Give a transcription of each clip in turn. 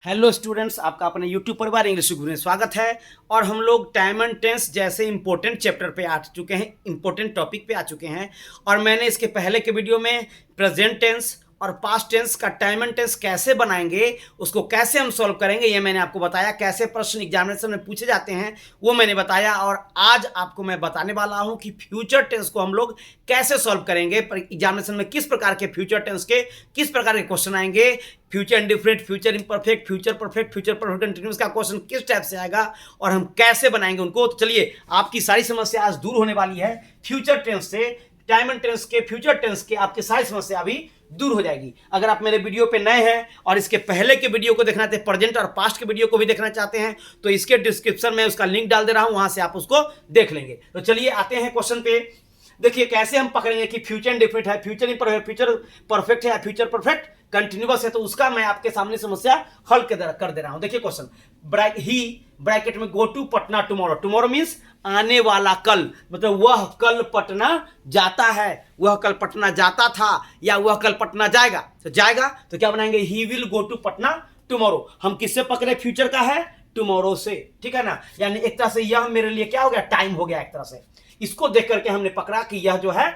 Hello students, आपका अपने YouTube परिवार इंग्लिश गुरु में स्वागत है। और हम लोग टाइम एंड टेंस जैसे इंपॉर्टेंट चैप्टर पे आ चुके हैं, इंपॉर्टेंट टॉपिक पे आ चुके हैं। और मैंने इसके पहले के वीडियो में प्रेजेंट टेंस और पास्ट टेंस का टाइम एंड टेंस कैसे बनाएंगे, उसको कैसे हम सॉल्व करेंगे, ये मैंने आपको बताया। कैसे प्रश्न एग्जामिनेशन में पूछे जाते हैं वो मैंने बताया। और आज आपको मैं बताने वाला हूं कि फ्यूचर टेंस को हम लोग कैसे सॉल्व करेंगे। एग्जामिनेशन में किस प्रकार के फ्यूचर टेंस के किस प्रकार के क्वेश्चन आएंगे, future indifferent, future imperfect, future perfect, future perfect continuous का क्वेश्चन किस टाइप से आएगा और हम कैसे बनाएंगे उनको। तो चलिए, आपकी सारी समस्या आज दूर होने वाली है। फ्यूचर टेंस से, टाइम एंड टेंस के, फ्यूचर टेंस के आपकी सारी समस्या अभी दूर हो जाएगी। अगर आप मेरे वीडियो पे नए हैं और इसके पहले के वीडियो को देखना चाहते हैं, प्रेजेंट और पास्ट के वीडियो को भी देखना चाहते हैं, तो इसके डिस्क्रिप्शन में उसका लिंक डाल दे रहा हूं, वहां से आप उसको देख लेंगे। तो चलिए आते हैं क्वेश्चन पे। देखिए कैसे हम पकड़ेंगे कि फ्यूचर इंडिफरेंट है, फ्यूचर इम्परफेक्ट, फ्यूचर परफेक्ट है, फ्यूचर परफेक्ट कंटिन्यूअस है। तो उसका मैं आपके सामने समस्या हल कर दे रहा हूं। देखिए क्वेश्चन, ही ब्रैकेट में go to Patna tomorrow. Tomorrow means आने वाला कल, मतलब वह कल पटना जाता है, वह कल पटना जाता था या वह कल पटना जाएगा। तो जाएगा तो क्या बनाएंगे, he will go to Patna tomorrow. हम किससे पकड़े, फ्यूचर का है, टुमारो से, ठीक है ना। यानी एक तरह से यह मेरे लिए क्या हो गया, टाइम हो गया एक तरह से। इसको देख करके हमने पकड़ा कि यह जो है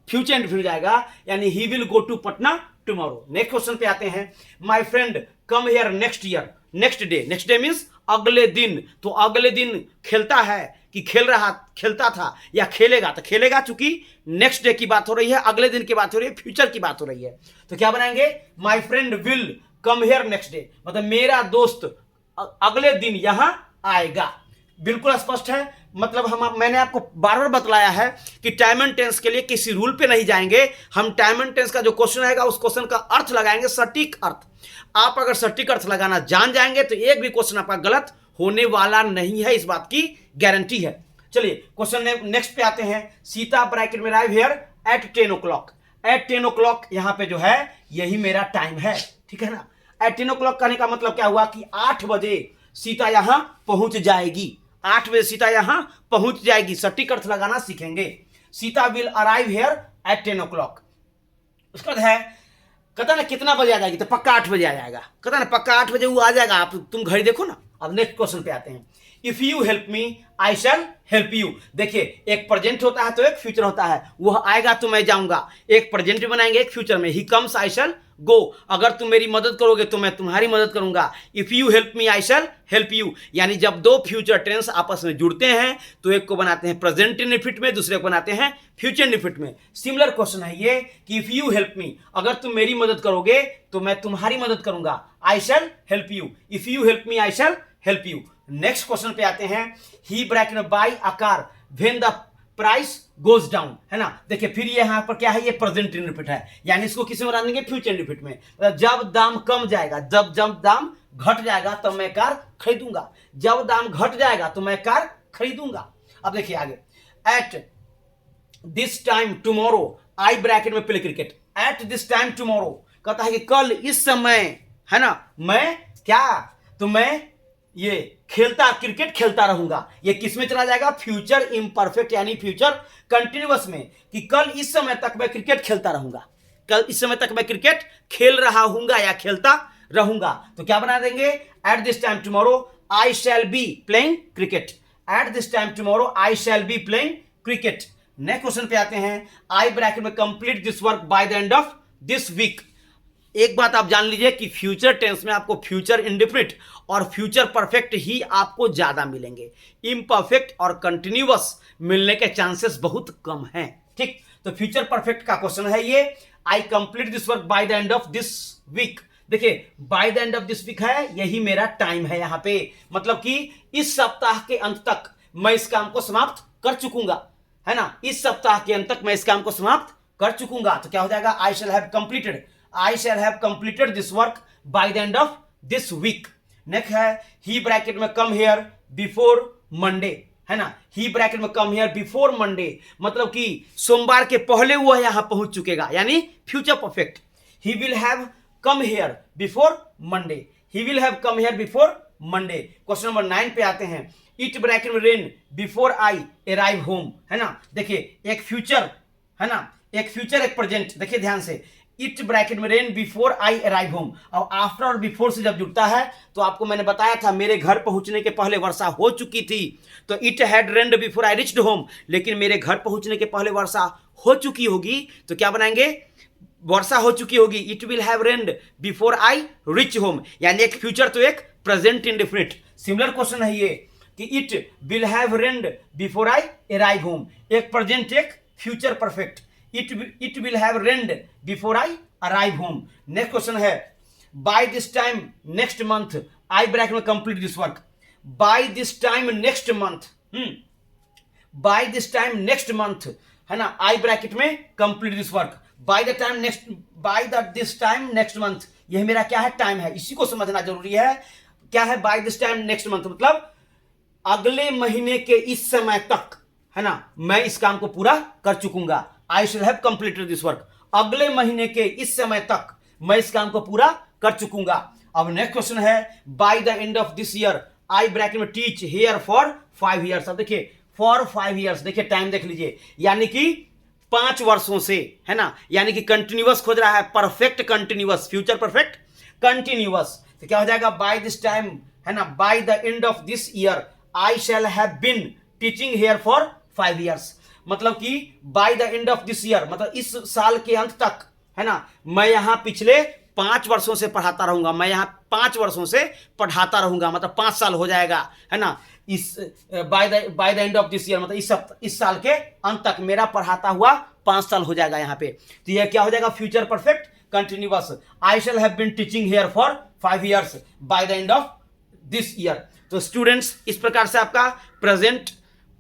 फ्यूचर एंड फ्यूचर जाएगा, यानी he will go to Patna tomorrow. Next question पे आते हैं। My friend come here next year, next day. Next day means अगले दिन। तो अगले दिन खेलता है कि खेलता था या खेलेगा। तो खेलेगा, चूंकि नेक्स्ट डे की बात हो रही है, अगले दिन की बात हो रही है, फ्यूचर की बात हो रही है। तो क्या बनाएंगे, my friend will come here next day, मतलब मेरा दोस्त अगले दिन यहां आएगा। बिल्कुल स्पष्ट है। मतलब मैंने आपको बार बार बतलाया है कि टाइम एंड टेंस के लिए किसी रूल पे नहीं जाएंगे हम। टाइम एंड टेंस का जो क्वेश्चन आएगा उस क्वेश्चन का अर्थ लगाएंगे, सटीक अर्थ। आप अगर सटीक अर्थ लगाना जान जाएंगे तो एक भी क्वेश्चन आपका गलत होने वाला नहीं है, इस बात की गारंटी है। चलिए क्वेश्चन नेक्स्ट पे आते हैं। सीता ब्रैकेट में arrive here at 10 o'clock। At 10 o'clock यहां पे जो है यही मेरा टाइम है, ठीक है ना। एट 10 o'clock कहने का मतलब क्या हुआ कि 8 बजे सीता यहां पहुंच जाएगी। 8 बजे सीता यहां पहुंच जाएगी। सटीक अर्थ लगाना सीखेंगे। Sita will arrive here at 10 o'clock। उसका है कहता ना कितना बजे आ जाएगी, तो पक्का 8 बजे आ जाएगा। कहता ना पक्का 8 बजे वो आ जाएगा। आप तुम घड़ी देखो ना। अब नेक्स्ट क्वेश्चन पे आते हैं। If you help me I shall help you. देखिए एक प्रेजेंट होता है तो एक फ्यूचर होता है। वह आएगा तो मैं जाऊंगा, एक प्रेजेंट में बनाएंगे, एक फ्यूचर में। ही कम्स आई शैल गो। अगर तुम मेरी मदद करोगे तो मैं तुम्हारी मदद करूंगा। If you help me I shall help you. यानी जब दो फ्यूचर टेंस आपस में जुड़ते हैं तो एक को बनाते हैं प्रेजेंट इंडिफिनिट में, दूसरे को बनाते हैं फ्यूचर इंडिफिनिट में। सिमिलर क्वेश्चन है ये कि इफ यू हेल्प मी, अगर तुम मेरी मदद करोगे तो मैं तुम्हारी मदद करूंगा। I shall help you. If you help me I shall help you. Next question पे आते हैं। ही ब्रैकेट में buy a car when the price goes down, है ना। देखिए फिर ये यहां पर क्या है, ये प्रेजेंट इंडिफिनिट है, यानी इसको किस में बना देंगे, फ्यूचर इंडिफिनिट में। जब दाम कम जाएगा, जब दाम घट जाएगा तब मैं कार खरीदूंगा। जब दाम घट जाएगा तो मैं कार खरीदूंगा। अब देखिए आगे। At this time tomorrow I bracket में play cricket. At this time tomorrow कहता है कि कल इस समय, है ना, मैं क्या, तो मैं ये क्रिकेट खेलता रहूंगा। ये किस में चला जाएगा, फ्यूचर इम्परफेक्ट यानी फ्यूचर कंटिन्यूअस में, कि कल इस समय तक मैं क्रिकेट खेलता रहूंगा। कल इस समय तक मैं क्रिकेट खेल रहा हूंगा या खेलता रहूंगा। तो क्या बना देंगे, at this time tomorrow I shall be playing cricket. At this time tomorrow I shall be playing cricket. Next question पे आते हैं। आई ब्रैकेट में complete this work by the end of this week. एक बात आप जान लीजिए कि फ्यूचर टेंस में आपको फ्यूचर इंडिफिनिट और फ्यूचर परफेक्ट ही आपको ज्यादा मिलेंगे। इम्परफेक्ट और कंटिन्यूअस मिलने के चांसेस बहुत कम हैं, ठीक। तो फ्यूचर परफेक्ट का क्वेश्चन है ये। I complete this work by the end of this week. देखिए by the end of this week है, यही मेरा टाइम है यहां पे। मतलब कि इस सप्ताह के अंत तक मैं इस काम को समाप्त कर चुकूंगा, है ना। इस सप्ताह के अंत तक मैं इस काम को समाप्त कर चुकूंगा। तो क्या हो जाएगा, I shall have completed. I shall have completed this work by the end of this week. Next है ही ब्रैकेट में कम हियर बिफोर मंडे, है ना। ही ब्रैकेट में कम हियर बिफोर मंडे मतलब कि सोमवार के पहले वह यहां पहुंच चुकेगा, यानी future perfect. He will have come here before Monday. He will have come here before Monday. Question number 9 पे आते हैं। इट ब्रैकेट में rain before I arrive home, है ना। देखिए एक फ्यूचर, है ना, एक फ्यूचर एक प्रेजेंट। देखिए ध्यान से, इट ब्रैकेट में rain before I arrive home. अब आफ्टर और बिफोर से जब जुड़ता है तो आपको मैंने बताया था मेरे घर पहुंचने के पहले वर्षा हो चुकी थी, तो it had rained before I reached home, लेकिन मेरे घर पहुंचने के पहले वर्षा हो चुकी होगी तो क्या बनाएंगे, वर्षा हो चुकी होगी, it will have rained before I rich home, यानी एक फ्यूचर तो एक प्रेजेंट इंडेफिनिट। सिमिलर क्वेश्चन है ये कि it will have rained before I arrive home, एक प्रेजेंट एक future perfect, it will have rained before I arrive home. Next question है by this time next month I bracket में complete this work, by this time next month, by this time next month है ना, I bracket में complete this work, by the time next, by the this time next month, यह मेरा क्या है, time है, इसी को समझना जरूरी है। क्या है by this time next month, मतलब अगले महीने के इस समय तक है ना मैं इस काम को पूरा कर चुकूंगा, I shall have completed this work, अगले महीने के इस समय तक मैं इस काम को पूरा कर चुकूंगा। अब नेक्स्ट क्वेश्चन है bye the end of this year I bracket में टीच हेयर फॉर 5 years। अब देखिए फॉर 5 years, देखिए टाइम देख लीजिए, यानी कि 5 वर्षों से है ना, यानी कि कंटिन्यूअस खोज रहा है, perfect continuous, future perfect continuous, तो क्या हो जाएगा बाय दिस टाइम है ना, by the end of this year I shall have been teaching here for 5 years, मतलब कि by the end of this year मतलब इस साल के अंत तक है ना मैं यहां पिछले 5 वर्षों से पढ़ाता रहूंगा, मैं यहां 5 वर्षों से पढ़ाता रहूंगा, मतलब 5 साल हो जाएगा है ना, इस bye the end of this year मतलब इस साल के अंत तक मेरा पढ़ाता हुआ 5 साल हो जाएगा यहाँ पे, तो यह क्या हो जाएगा future perfect continuous, I shall have been teaching here for 5 years by the end of this year. तो स्टूडेंट्स इस प्रकार से आपका प्रेजेंट,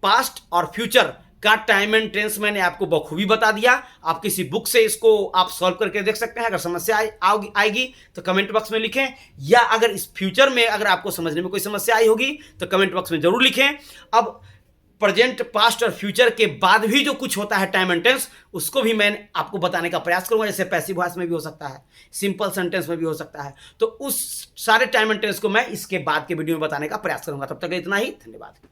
पास्ट और फ्यूचर का टाइम एंड टेंस मैंने आपको बखूबी बता दिया। आप किसी बुक से इसको आप सॉल्व करके देख सकते हैं, अगर समस्या आएगी तो कमेंट बॉक्स में लिखें, या अगर इस फ्यूचर में अगर आपको समझने में कोई समस्या आई होगी तो कमेंट बॉक्स में जरूर लिखें। अब प्रेजेंट, पास्ट और फ्यूचर के बाद भी जो कुछ होता है टाइम एंड टेंस, उसको भी मैं आपको बताने का प्रयास करूंगा, जैसे पैसिव वॉइस में भी हो सकता है, सिंपल सेंटेंस में भी हो सकता है, तो उस सारे टाइम एंड टेंस को मैं इसके बाद के वीडियो में बताने का प्रयास करूंगा। तब तक इतना ही, धन्यवाद।